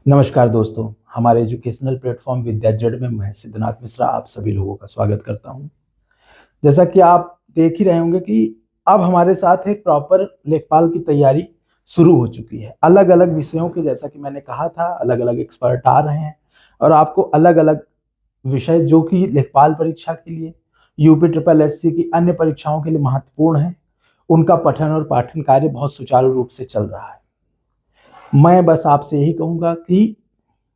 नमस्कार दोस्तों, हमारे एजुकेशनल प्लेटफॉर्म विद्याजड़ में मैं सिद्धनाथ मिश्रा आप सभी लोगों का स्वागत करता हूं। जैसा कि आप देख ही रहे होंगे कि अब हमारे साथ एक प्रॉपर लेखपाल की तैयारी शुरू हो चुकी है। अलग अलग विषयों के, जैसा कि मैंने कहा था, अलग अलग एक्सपर्ट आ रहे हैं और आपको अलग अलग विषय जो कि लेखपाल परीक्षा के लिए, यूपी ट्रिपल एससी की अन्य परीक्षाओं के लिए महत्वपूर्ण है, उनका पठन और पाठन कार्य बहुत सुचारू रूप से चल रहा है। मैं बस आपसे यही कहूंगा कि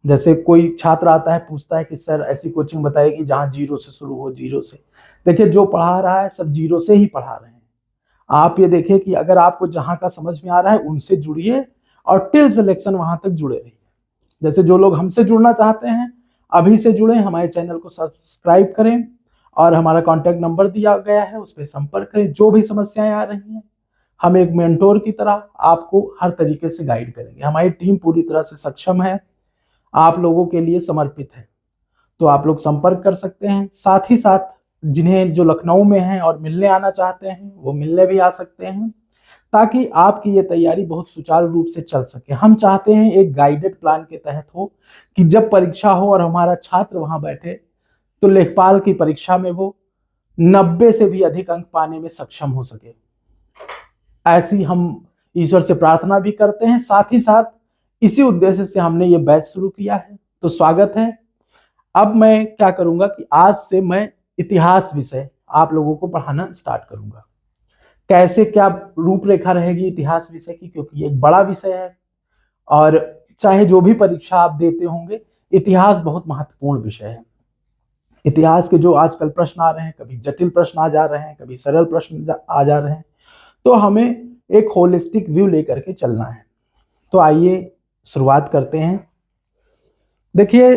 जैसे कोई छात्र आता है, पूछता है कि सर ऐसी कोचिंग बताइए कि जहां जीरो से शुरू हो। जीरो से देखिए, जो पढ़ा रहा है सब जीरो से ही पढ़ा रहे हैं। आप ये देखिए कि अगर आपको जहां का समझ में आ रहा है उनसे जुड़िए और टिल सिलेक्शन वहां तक जुड़े रहिए। जैसे जो लोग हमसे जुड़ना चाहते हैं अभी से जुड़े, हमारे चैनल को सब्सक्राइब करें और हमारा कॉन्टैक्ट नंबर दिया गया है, उस पर संपर्क करें। जो भी समस्याएं आ रही हैं, हम एक मेंटोर की तरह आपको हर तरीके से गाइड करेंगे। हमारी टीम पूरी तरह से सक्षम है, आप लोगों के लिए समर्पित है, तो आप लोग संपर्क कर सकते हैं। साथ ही साथ जिन्हें जो लखनऊ में हैं और मिलने आना चाहते हैं वो मिलने भी आ सकते हैं, ताकि आपकी ये तैयारी बहुत सुचारू रूप से चल सके। हम चाहते हैं एक गाइडेड प्लान के तहत हो कि जब परीक्षा हो और हमारा छात्र वहां बैठे तो लेखपाल की परीक्षा में वो 90 से भी अधिक अंक पाने में सक्षम हो सके। ऐसी हम ईश्वर से प्रार्थना भी करते हैं। साथ ही साथ इसी उद्देश्य से हमने ये बैच शुरू किया है, तो स्वागत है। अब मैं क्या करूंगा कि आज से मैं इतिहास विषय आप लोगों को पढ़ाना स्टार्ट करूंगा। कैसे क्या रूपरेखा रहेगी इतिहास विषय की, क्योंकि ये एक बड़ा विषय है और चाहे जो भी परीक्षा आप देते होंगे, इतिहास बहुत महत्वपूर्ण विषय है। इतिहास के जो आजकल प्रश्न आ रहे हैं, कभी जटिल प्रश्न आ जा रहे हैं, कभी सरल प्रश्न आ जा रहे हैं, तो हमें एक होलिस्टिक व्यू लेकर के चलना है। तो आइए शुरुआत करते हैं। देखिए,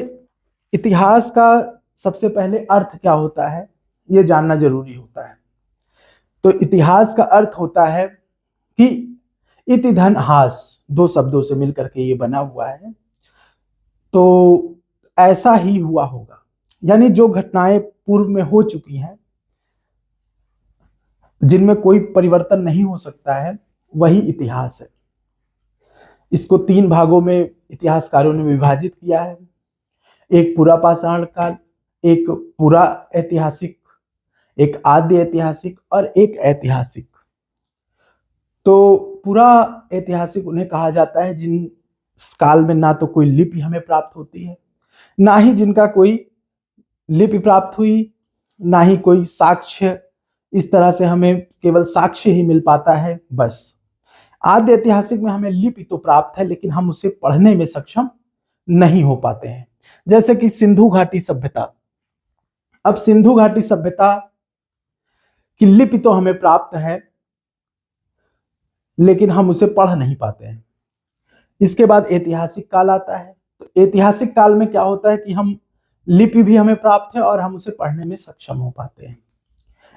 इतिहास का सबसे पहले अर्थ क्या होता है ये जानना जरूरी होता है। तो इतिहास का अर्थ होता है कि इति धन हास, दो शब्दों से मिलकर के ये बना हुआ है। तो ऐसा ही हुआ होगा, यानी जो घटनाएं पूर्व में हो चुकी हैं, जिनमें कोई परिवर्तन नहीं हो सकता है, वही इतिहास है। इसको तीन भागों में इतिहासकारों ने विभाजित किया है। एक पूरा पाषाण काल, एक पूरा ऐतिहासिक, एक आद्य ऐतिहासिक और एक ऐतिहासिक। तो पूरा ऐतिहासिक उन्हें कहा जाता है जिन काल में ना तो कोई लिपि हमें प्राप्त होती है, ना ही जिनका कोई लिपि प्राप्त हुई, ना ही कोई साक्ष्य। इस तरह से हमें केवल साक्ष्य ही मिल पाता है बस। आद्य ऐतिहासिक में हमें लिपि तो प्राप्त है, लेकिन हम उसे पढ़ने में सक्षम नहीं हो पाते हैं। जैसे कि सिंधु घाटी सभ्यता। अब सिंधु घाटी सभ्यता की लिपि तो हमें प्राप्त है, लेकिन हम उसे पढ़ नहीं पाते हैं। इसके बाद ऐतिहासिक काल आता है। तो ऐतिहासिक काल में क्या होता है कि हम लिपि भी हमें प्राप्त है और हम उसे पढ़ने में सक्षम हो पाते हैं।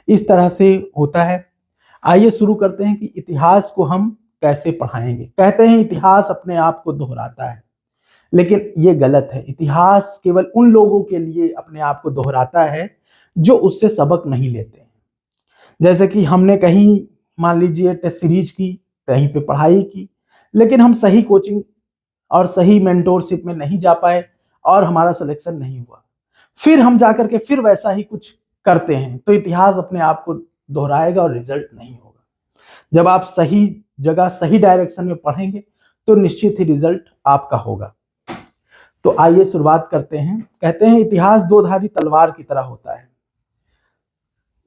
इस तरह से होता है। आइए शुरू करते हैं कि इतिहास को हम कैसे पढ़ाएंगे। कहते हैं इतिहास अपने आप को दोहराता है, लेकिन ये गलत है। इतिहास केवल उन लोगों के लिए अपने आप को दोहराता है जो उससे सबक नहीं लेते हैं। जैसे कि हमने कहीं, मान लीजिए, टेस्ट सीरीज की, कहीं पे पढ़ाई की, लेकिन हम सही कोचिंग और सही मेंटोरशिप में नहीं जा पाए और हमारा सिलेक्शन नहीं हुआ, फिर हम जाकर के फिर वैसा ही कुछ करते हैं, तो इतिहास अपने आप को दोहराएगा और रिजल्ट नहीं होगा। जब आप सही जगह सही डायरेक्शन में पढ़ेंगे तो निश्चित ही रिजल्ट आपका होगा। तो आइए शुरुआत करते हैं। कहते हैं इतिहास दो धारी तलवार की तरह होता है।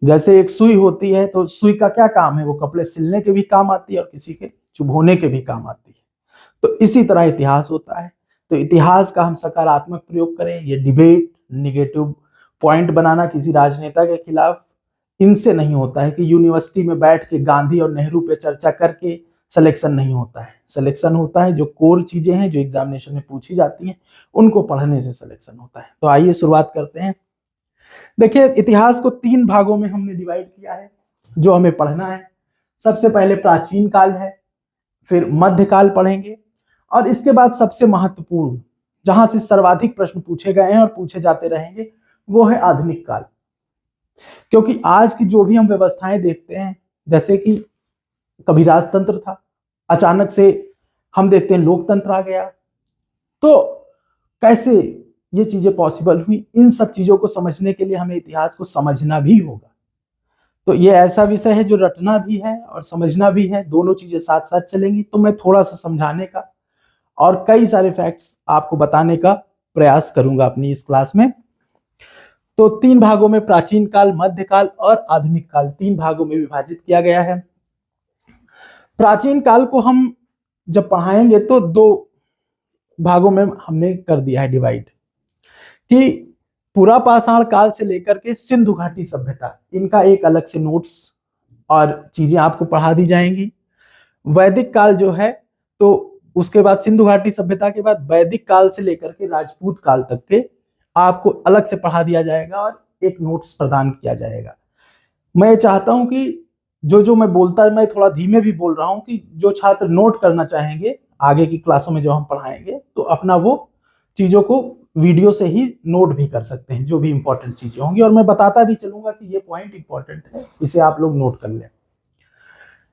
जैसे एक सुई होती है, तो सुई का क्या काम है, वो कपड़े सिलने के भी काम आती है और किसी के चुभोने के भी काम आती है। तो इसी तरह इतिहास होता है। तो इतिहास का हम सकारात्मक प्रयोग करें, ये डिबेट, निगेटिव पॉइंट बनाना किसी राजनेता के खिलाफ, इनसे नहीं होता है कि यूनिवर्सिटी में बैठ के गांधी और नेहरू पे चर्चा करके सिलेक्शन नहीं होता है। सिलेक्शन होता है जो कोर चीजें हैं, जो एग्जामिनेशन में पूछी जाती हैं, उनको पढ़ने से सिलेक्शन होता है। तो आइए शुरुआत करते हैं। देखिए, इतिहास को तीन भागों में हमने डिवाइड किया है जो हमें पढ़ना है। सबसे पहले प्राचीन काल है, फिर मध्यकाल पढ़ेंगे, और इसके बाद सबसे महत्वपूर्ण, जहां से सर्वाधिक प्रश्न पूछे गए हैं और पूछे जाते रहेंगे, वो है आधुनिक काल। क्योंकि आज की जो भी हम व्यवस्थाएं देखते हैं, जैसे कि कभी राजतंत्र था, अचानक से हम देखते हैं लोकतंत्र आ गया, तो कैसे ये चीजें पॉसिबल हुई, इन सब चीजों को समझने के लिए हमें इतिहास को समझना भी होगा। तो ये ऐसा विषय है जो रटना भी है और समझना भी है, दोनों चीजें साथ साथ चलेंगी। तो मैं थोड़ा सा समझाने का और कई सारे फैक्ट्स आपको बताने का प्रयास करूंगा अपनी इस क्लास में। तो 3 भागों में प्राचीन काल, मध्यकाल और आधुनिक काल, 3 भागों में विभाजित किया गया है। प्राचीन काल को हम जब पढ़ाएंगे तो 2 भागों में हमने कर दिया है डिवाइड, कि पूरा पाषाण काल से लेकर के सिंधु घाटी सभ्यता, इनका एक अलग से नोट्स और चीजें आपको पढ़ा दी जाएंगी। वैदिक काल जो है, तो उसके बाद सिंधु घाटी सभ्यता के बाद वैदिक काल से लेकर के राजपूत काल तक के आपको अलग से पढ़ा दिया जाएगा और एक नोट्स प्रदान किया जाएगा। मैं चाहता हूं कि जो जो मैं बोलता है, मैं थोड़ा धीमे भी बोल रहा हूं, कि जो छात्र नोट करना चाहेंगे आगे की क्लासों में जो हम पढ़ाएंगे, तो अपना वो चीजों को वीडियो से ही नोट भी कर सकते हैं, जो भी इंपॉर्टेंट चीजें होंगी, और मैं बताता भी चलूंगा कि ये पॉइंट इंपॉर्टेंट है, इसे आप लोग नोट कर लें।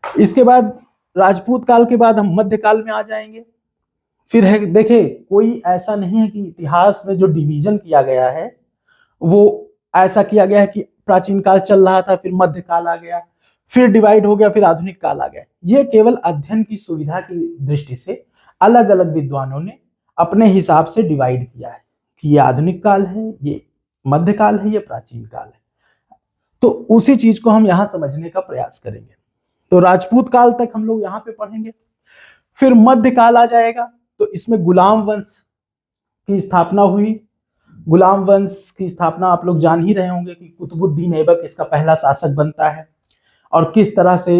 इसके बाद राजपूत काल के बाद हम मध्यकाल में आ जाएंगे। फिर है, देखे कोई ऐसा नहीं है कि इतिहास में जो डिवीजन किया गया है वो ऐसा किया गया है कि प्राचीन काल चल रहा था, फिर मध्यकाल आ गया, फिर डिवाइड हो गया, फिर आधुनिक काल आ गया। ये केवल अध्ययन की सुविधा की दृष्टि से अलग अलग विद्वानों ने अपने हिसाब से डिवाइड किया है कि ये आधुनिक काल है, ये मध्यकाल है, ये प्राचीन काल है। तो उसी चीज को हम यहां समझने का प्रयास करेंगे। तो राजपूत काल तक हम लोग यहाँ पे पढ़ेंगे, फिर मध्यकाल आ जाएगा, तो इसमें गुलाम वंश की स्थापना हुई। गुलाम वंश की स्थापना आप लोग जान ही रहे होंगे कि कुतुबुद्दीन ऐबक इसका पहला शासक बनता है, और किस तरह से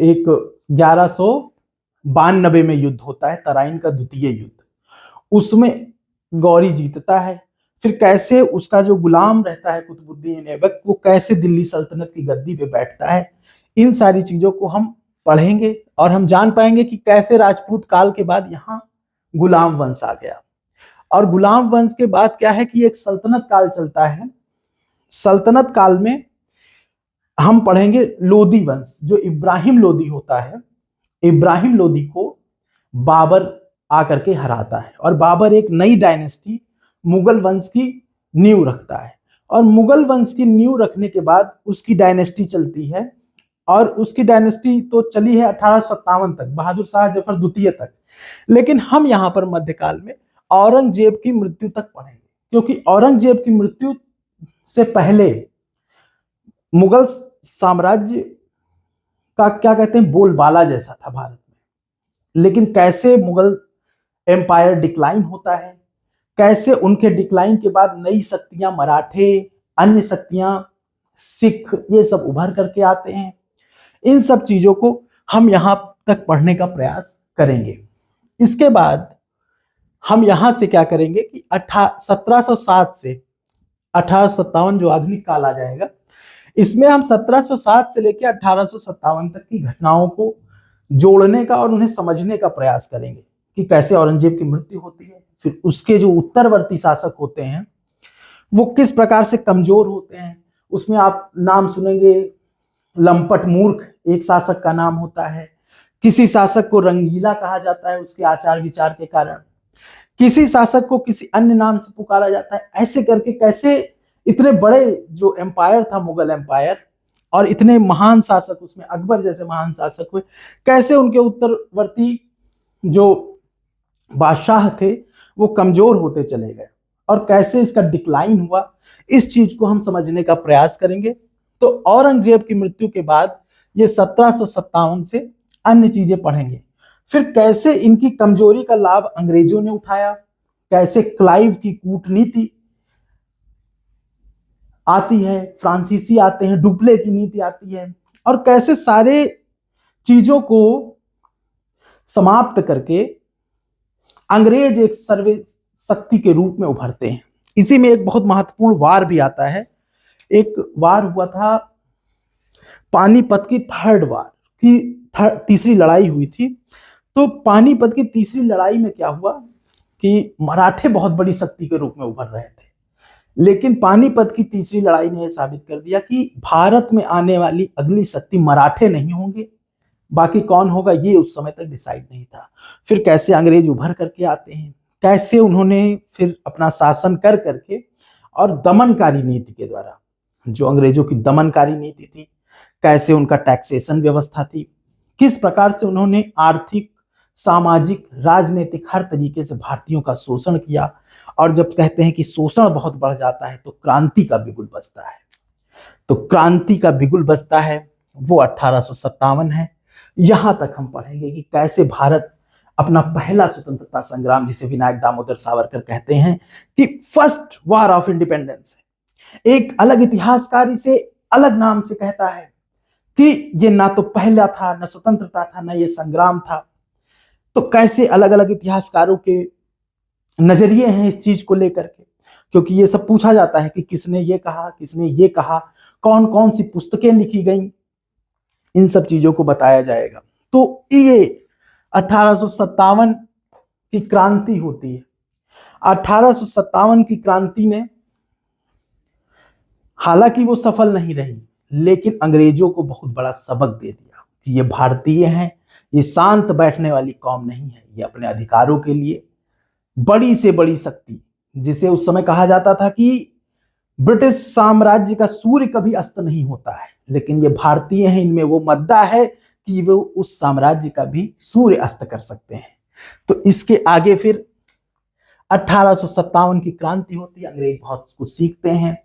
एक 1192 में युद्ध होता है, तराइन का द्वितीय युद्ध, उसमें गौरी जीतता है। फिर कैसे उसका जो गुलाम रहता है कुतुबुद्दीन ऐबक, वो कैसे दिल्ली सल्तनत की गद्दी पे बैठता है, इन सारी चीजों को हम पढ़ेंगे और हम जान पाएंगे कि कैसे राजपूत काल के बाद यहाँ गुलाम वंश आ गया। और गुलाम वंश के बाद क्या है कि एक सल्तनत काल चलता है। सल्तनत काल में हम पढ़ेंगे लोदी वंश, जो इब्राहिम लोदी होता है। इब्राहिम लोदी को बाबर आकर के हराता है, और बाबर एक नई डायनेस्टी मुगल वंश की नींव रखता है। और मुगल वंश की नींव रखने के बाद उसकी डायनेस्टी चलती है, और उसकी डायनेस्टी तो चली है 1857 तक, बहादुर शाह जफर द्वितीय तक। लेकिन हम यहाँ पर मध्यकाल में औरंगजेब की मृत्यु तक पढ़ेंगे, क्योंकि औरंगजेब की मृत्यु से पहले मुगल साम्राज्य का क्या कहते हैं, बोलबाला जैसा था भारत में। लेकिन कैसे मुगल एम्पायर डिक्लाइन होता है, कैसे उनके डिक्लाइन के बाद नई शक्तियां मराठे, अन्य शक्तियां सिख, ये सब उभर करके आते हैं, इन सब चीजों को हम यहां तक पढ़ने का प्रयास करेंगे। इसके बाद हम यहां से क्या करेंगे कि 1707 से 1857 जो आधुनिक काल आ जाएगा, इसमें हम 1707 से लेकर 1857 तक की घटनाओं को जोड़ने का और उन्हें समझने का प्रयास करेंगे कि कैसे औरंगजेब की मृत्यु होती है, फिर उसके जो उत्तरवर्ती शासक होते हैं वो किस प्रकार से कमजोर होते हैं। उसमें आप नाम सुनेंगे, लंपट मूर्ख एक शासक का नाम होता है, किसी शासक को रंगीला कहा जाता है उसके आचार विचार के कारण, किसी शासक को किसी अन्य नाम से पुकारा जाता है। ऐसे करके कैसे इतने बड़े जो एम्पायर था मुगल एम्पायर, और इतने महान शासक, उसमें अकबर जैसे महान शासक हुए, कैसे उनके उत्तरवर्ती जो बादशाह थे वो कमजोर होते चले गए, और कैसे इसका डिक्लाइन हुआ, इस चीज को हम समझने का प्रयास करेंगे। तो औरंगजेब की मृत्यु के बाद ये 1757 से अन्य चीजें पढ़ेंगे। फिर कैसे इनकी कमजोरी का लाभ अंग्रेजों ने उठाया, कैसे क्लाइव की कूटनीति आती है, फ्रांसीसी आते हैं, डुप्ले की नीति आती है, और कैसे सारे चीजों को समाप्त करके अंग्रेज एक सर्वे शक्ति के रूप में उभरते हैं। इसी में एक बहुत महत्वपूर्ण वार भी आता है। एक वार हुआ था पानीपत की थर्ड वार की, तीसरी लड़ाई हुई थी। तो पानीपत की तीसरी लड़ाई में क्या हुआ कि मराठे बहुत बड़ी शक्ति के रूप में उभर रहे थे, लेकिन पानीपत की तीसरी लड़ाई ने यह साबित कर दिया कि भारत में आने वाली अगली शक्ति मराठे नहीं होंगे, बाकी कौन होगा ये उस समय तक डिसाइड नहीं था। फिर कैसे अंग्रेज उभर करके आते हैं, कैसे उन्होंने फिर अपना शासन कर करके और दमनकारी नीति के द्वारा, जो अंग्रेजों की दमनकारी नीति थी, कैसे उनका टैक्सेशन व्यवस्था थी, किस प्रकार से उन्होंने आर्थिक, सामाजिक, राजनीतिक हर तरीके से भारतीयों का शोषण किया। और जब कहते हैं कि शोषण बहुत बढ़ जाता है तो क्रांति का बिगुल बजता है। तो क्रांति का बिगुल बजता है वो 1857 है। यहां तक हम पढ़ेंगे कि कैसे भारत अपना पहला स्वतंत्रता संग्राम, जिसे विनायक दामोदर सावरकर कहते हैं कि फर्स्ट वॉर ऑफ इंडिपेंडेंस है, एक अलग इतिहासकार इसे अलग नाम से कहता है कि ये ना तो पहला था, ना स्वतंत्रता था, ना ये संग्राम था। तो कैसे अलग अलग इतिहासकारों के नजरिए हैं इस चीज को लेकर के, क्योंकि ये सब पूछा जाता है कि किसने ये कहा, किसने ये कहा, कौन कौन सी पुस्तकें लिखी गई, इन सब चीजों को बताया जाएगा। तो ये 1857 की क्रांति होती है। 1857 की क्रांति में हालांकि वो सफल नहीं रही, लेकिन अंग्रेजों को बहुत बड़ा सबक दे दिया कि ये भारतीय हैं, ये शांत बैठने वाली कौम नहीं है, ये अपने अधिकारों के लिए बड़ी से बड़ी शक्ति, जिसे उस समय कहा जाता था कि ब्रिटिश साम्राज्य का सूर्य कभी अस्त नहीं होता है, लेकिन ये भारतीय हैं, इनमें वो मद्दा है कि वो उस साम्राज्य का भी सूर्य अस्त कर सकते हैं। तो इसके आगे फिर 1857 की क्रांति होती है। अंग्रेज बहुत कुछ सीखते हैं।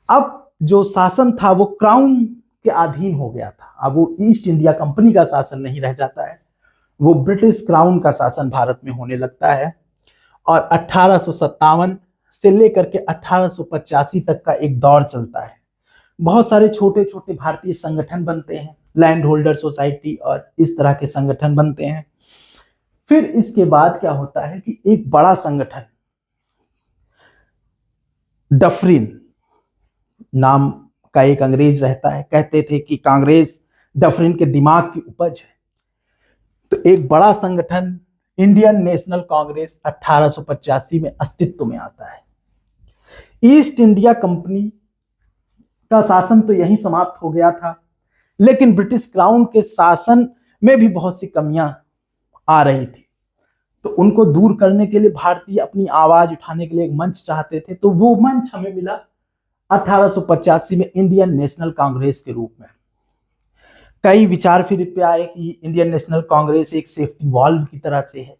अब जो शासन था वो क्राउन के अधीन हो गया था। अब वो ईस्ट इंडिया कंपनी का शासन नहीं रह जाता है, वो ब्रिटिश क्राउन का शासन भारत में होने लगता है। और 1857 से लेकर के 1885 तक का एक दौर चलता है। बहुत सारे छोटे छोटे भारतीय संगठन बनते हैं, लैंड होल्डर सोसाइटी और इस तरह के संगठन बनते हैं। फिर इसके बाद क्या होता है कि एक बड़ा संगठन, डफरिन नाम का एक अंग्रेज रहता है, कहते थे कि कांग्रेस डफरिन के दिमाग की उपज है। तो एक बड़ा संगठन इंडियन नेशनल कांग्रेस 1885 में अस्तित्व में आता है। ईस्ट इंडिया कंपनी का शासन तो यहीं समाप्त हो गया था, लेकिन ब्रिटिश क्राउन के शासन में भी बहुत सी कमियां आ रही थी। तो उनको दूर करने के लिए भारतीय अपनी आवाज उठाने के लिए एक मंच चाहते थे। तो वो मंच हमें मिला 1885 में इंडियन नेशनल कांग्रेस के रूप में। कई विचार फिर पे आए कि इंडियन नेशनल कांग्रेस एक सेफ्टी वॉल्व की तरह से है।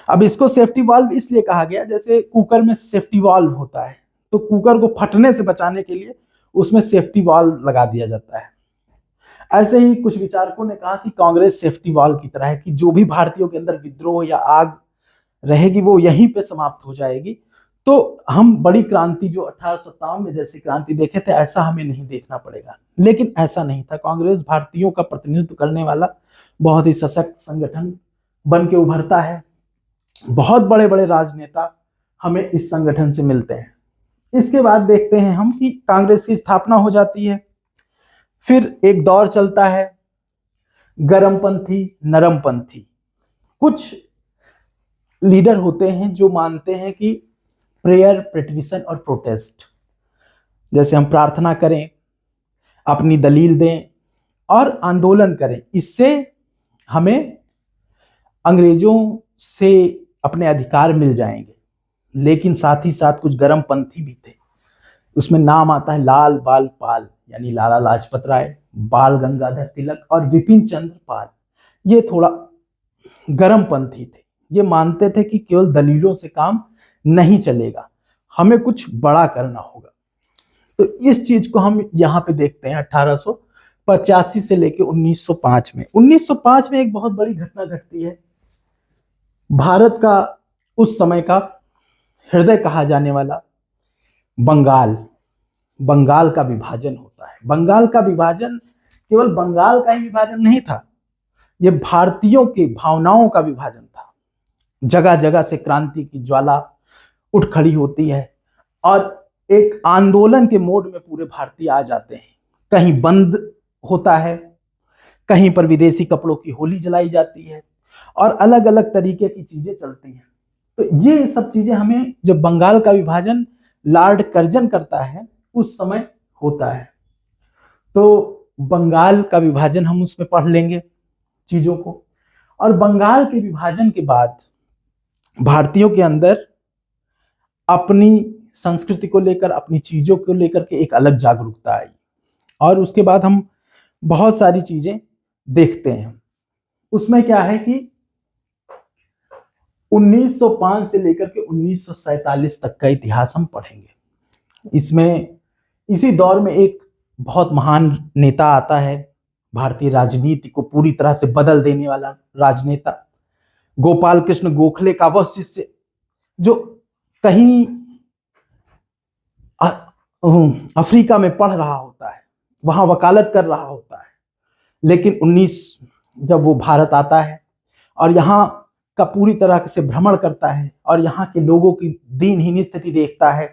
अब इसको सेफ्टी वॉल्व इसलिए कहा गया, जैसे कुकर में सेफ्टी वॉल्व होता है, तो कुकर को फटने से बचाने के लिए उसमें सेफ्टी वॉल्व लगा दिया जाता है। ऐसे ही कुछ विचारकों ने कहा कि कांग्रेस सेफ्टी वॉल्व की तरह है कि जो भी भारतीयों के अंदर विद्रोह या आग रहेगी वो यहीं पे समाप्त हो जाएगी। तो हम बड़ी क्रांति जो 1857 में जैसी क्रांति देखे थे, ऐसा हमें नहीं देखना पड़ेगा। लेकिन ऐसा नहीं था। कांग्रेस भारतीयों का प्रतिनिधित्व करने वाला बहुत ही सशक्त संगठन बन के उभरता है। बहुत बड़े बड़े राजनेता हमें इस संगठन से मिलते हैं। इसके बाद देखते हैं हम कि कांग्रेस की स्थापना हो जाती है। फिर एक दौर चलता है गरमपंथी, नरमपंथी। कुछ लीडर होते हैं जो मानते हैं कि प्रेयर, पिटीशन और प्रोटेस्ट, जैसे हम प्रार्थना करें, अपनी दलील दें और आंदोलन करें, इससे हमें अंग्रेजों से अपने अधिकार मिल जाएंगे। लेकिन साथ ही साथ कुछ गरमपंथी भी थे। उसमें नाम आता है लाल बाल पाल, यानी लाला लाजपत राय, बाल गंगाधर तिलक और विपिन चंद्र पाल। ये थोड़ा गरमपंथी थे। ये मानते थे कि केवल दलीलों से काम नहीं चलेगा, हमें कुछ बड़ा करना होगा। तो इस चीज को हम यहाँ पे देखते हैं 1885 से लेकर 1905 में। 1905 में एक बहुत बड़ी घटना घटती है। भारत का उस समय का हृदय कहा जाने वाला बंगाल का विभाजन होता है। बंगाल का विभाजन केवल बंगाल का ही विभाजन नहीं था, यह भारतीयों की भावनाओं का विभाजन था। जगह जगह से क्रांति की ज्वाला उठ खड़ी होती है और एक आंदोलन के मोड में पूरे भारतीय आ जाते हैं। कहीं बंद होता है, कहीं पर विदेशी कपड़ों की होली जलाई जाती है और अलग अलग तरीके की चीजें चलती हैं। तो ये सब चीजें हमें, जब बंगाल का विभाजन लॉर्ड कर्जन करता है उस समय होता है। तो बंगाल का विभाजन हम उसमें पढ़ लेंगे। चीजों को। और बंगाल के विभाजन के बाद भारतीयों के अंदर अपनी संस्कृति को लेकर, अपनी चीजों को लेकर के एक अलग जागरूकता आई। और उसके बाद हम बहुत सारी चीजें देखते हैं। उसमें क्या है कि 1905 से लेकर के 1947 तक का इतिहास हम पढ़ेंगे। इसमें इसी दौर में एक बहुत महान नेता आता है, भारतीय राजनीति को पूरी तरह से बदल देने वाला राजनेता, गोपाल कृष्ण गोखले का वह शिष्य जो कहीं अफ्रीका में पढ़ रहा होता है, वहां वकालत कर रहा होता है, लेकिन जब वो भारत आता है और यहाँ का पूरी तरह से भ्रमण करता है और यहाँ के लोगों की दीनहीन स्थिति देखता है,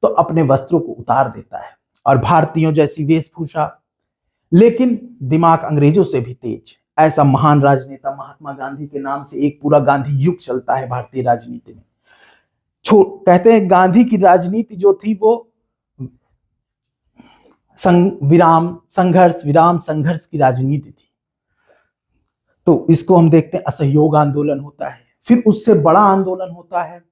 तो अपने वस्त्रों को उतार देता है और भारतीयों जैसी वेशभूषा, लेकिन दिमाग अंग्रेजों से भी तेज, ऐसा महान राजनेता महात्मा गांधी के नाम से एक पूरा गांधी युग चलता है भारतीय राजनीति में। कहते हैं गांधी की राजनीति जो थी वो संघर्ष विराम संघर्ष की राजनीति थी। तो इसको हम देखते हैं, असहयोग आंदोलन होता है, फिर उससे बड़ा आंदोलन होता है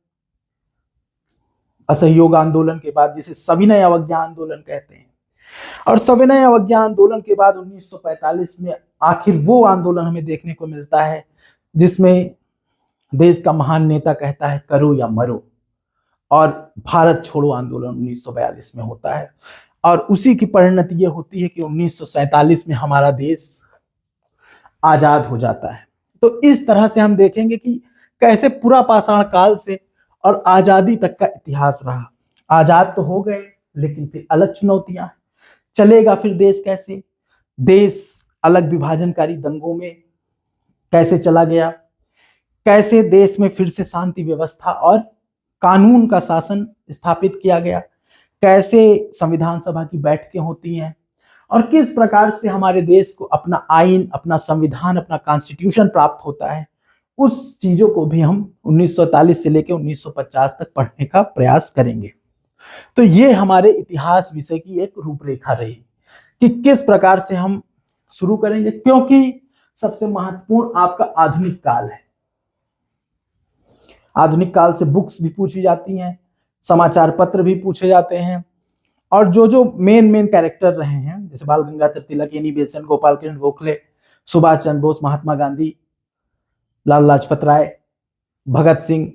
असहयोग आंदोलन के बाद, जिसे सविनय अवज्ञा आंदोलन कहते हैं। और सविनय अवज्ञा आंदोलन के बाद 1945 में आखिर वो आंदोलन हमें देखने को मिलता है जिसमें देश का महान नेता कहता है करो या मरो, और भारत छोड़ो आंदोलन 1942 में होता है। और उसी की परिणति ये होती है कि 1947 में हमारा देश आजाद हो जाता है। तो इस तरह से हम देखेंगे कि कैसे पूरा पाषाण काल से और आजादी तक का इतिहास रहा। आजाद तो हो गए, लेकिन फिर अलग चुनौतियां, चलेगा फिर देश कैसे, देश अलग विभाजनकारी दंगों में कैसे चला गया, कैसे देश में फिर से शांति व्यवस्था और कानून का शासन स्थापित किया गया, कैसे संविधान सभा की बैठकें होती हैं, और किस प्रकार से हमारे देश को अपना आइन, अपना संविधान, अपना कॉन्स्टिट्यूशन प्राप्त होता है। उस चीजों को भी हम 1947 से लेकर 1950 तक पढ़ने का प्रयास करेंगे। तो ये हमारे इतिहास विषय की एक रूपरेखा रही कि किस प्रकार से हम शुरू करेंगे, क्योंकि सबसे महत्वपूर्ण आपका आधुनिक काल है। आधुनिक काल से बुक्स भी पूछी जाती हैं, समाचार पत्र भी पूछे जाते हैं, और जो मेन कैरेक्टर रहे हैं जैसे बाल गंगाधर तिलक, एनी बेसेंट, गोपाल कृष्ण गोखले, सुभाष चंद्र बोस, महात्मा गांधी, लाला लाजपत राय, भगत सिंह,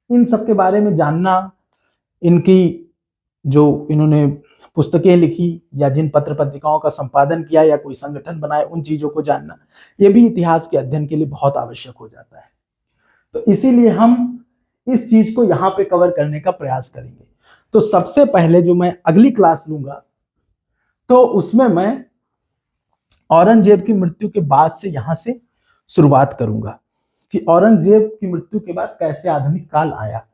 इन सब के बारे में जानना, इनकी जो इन्होंने पुस्तकें लिखी या जिन पत्र पत्रिकाओं का संपादन किया या कोई संगठन बनाए, उन चीजों को जानना, यह भी इतिहास के अध्ययन के लिए बहुत आवश्यक हो जाता है। तो इसीलिए हम इस चीज को यहाँ पे कवर करने का प्रयास करेंगे। तो सबसे पहले जो मैं अगली क्लास लूंगा, तो उसमें मैं औरंगजेब की मृत्यु के बाद से यहां से शुरुआत करूंगा कि औरंगजेब की मृत्यु के बाद कैसे आधुनिक काल आया,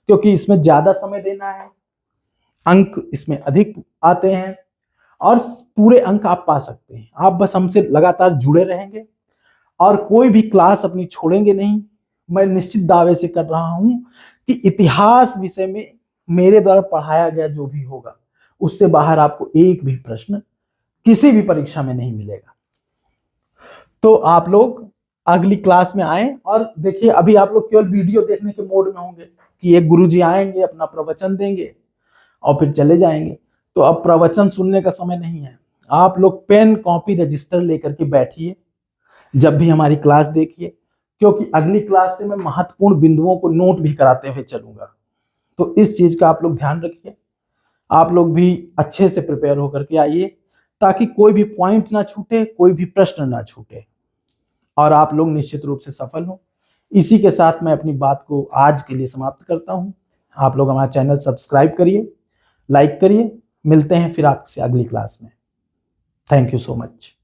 क्योंकि इसमें ज्यादा समय देना है, अंक इसमें अधिक आते हैं और पूरे अंक आप पा सकते हैं। आप बस हमसे लगातार जुड़े रहेंगे और कोई भी क्लास अपनी छोड़ेंगे नहीं। मैं निश्चित दावे से कर रहा हूं कि इतिहास विषय में मेरे द्वारा पढ़ाया गया जो भी होगा, उससे बाहर आपको एक भी प्रश्न किसी भी परीक्षा में नहीं मिलेगा। तो आप लोग अगली क्लास में आए और देखिए, अभी आप लोग केवल वीडियो देखने के मोड में होंगे कि एक गुरुजी आएंगे, अपना प्रवचन देंगे और फिर चले जाएंगे। तो अब प्रवचन सुनने का समय नहीं है। आप लोग पेन, कॉपी, रजिस्टर लेकर के बैठिए जब भी हमारी क्लास देखिए, क्योंकि अगली क्लास से मैं महत्वपूर्ण बिंदुओं को नोट भी कराते हुए चलूंगा। तो इस चीज का आप लोग ध्यान रखिए। आप लोग भी अच्छे से प्रिपेयर होकर के आइए ताकि कोई भी पॉइंट ना छूटे, कोई भी प्रश्न ना छूटे और आप लोग निश्चित रूप से सफल हो। इसी के साथ मैं अपनी बात को आज के लिए समाप्त करता हूं। आप लोग हमारा चैनल सब्सक्राइब करिए, लाइक करिए। मिलते हैं फिर आपसे अगली क्लास में। Thank you so much.